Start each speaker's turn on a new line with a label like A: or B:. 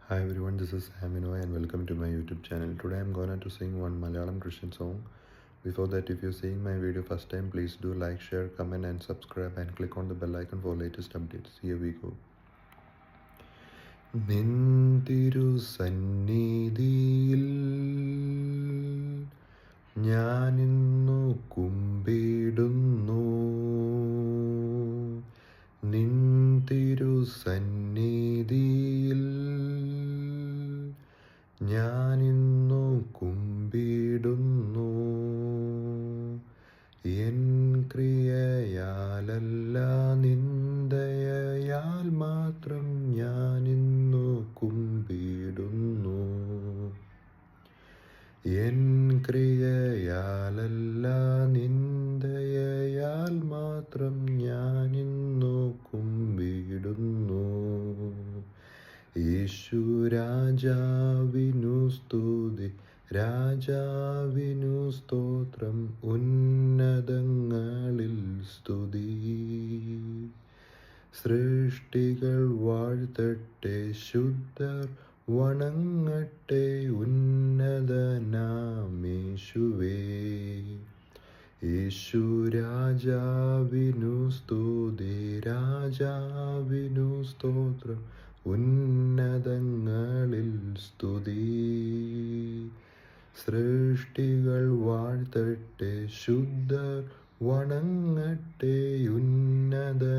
A: Hi everyone, this is Saminoy and welcome to my YouTube channel. Today I'm gonna to sing one Malayalam Christian song. Before that, if you're seeing my video first time, please do like, share, comment and subscribe and click on the bell icon for latest updates. Here we go. നിന്തിരു സന്നിധിയിൽ ഞാനിന്നു കുമ്പിടുന്നു, നിന്തിരു സന്നിധിയിൽ ഞാനിന്നു കുമ്പിടുന്നു. N ക്രിയയാലല്ല നിന്ദയാൽ മാത്രം ഞാനിന്നു കുമ്പിടുന്നു. N ക്രിയയാലല്ല നിന്ദയാൽ മാത്രം ഞാനിന്നു കുമ്പിടുന്നു. യേശു രാജാവിനു സ്തുതി, രാജാവിനു സ്തോത്രം, ഉന്നതങ്ങളിൽ സ്തുതി. സൃഷ്ടികൾ വാഴ്ത്തട്ടെ, ശുദ്ധർ വണങ്ങട്ടെ ഉന്നതനാമേശുവേ. യേശു രാജാവിനു സ്തുതി, രാജാവിനു സ്തോത്രം, ഉന്നതങ്ങളിൽ സ്തുതി. സൃഷ്ടികൾ വാഴ്ത്തട്ടെ, ശുദ്ധർ വണങ്ങട്ടെ ഉന്നതനാമേശുവേ.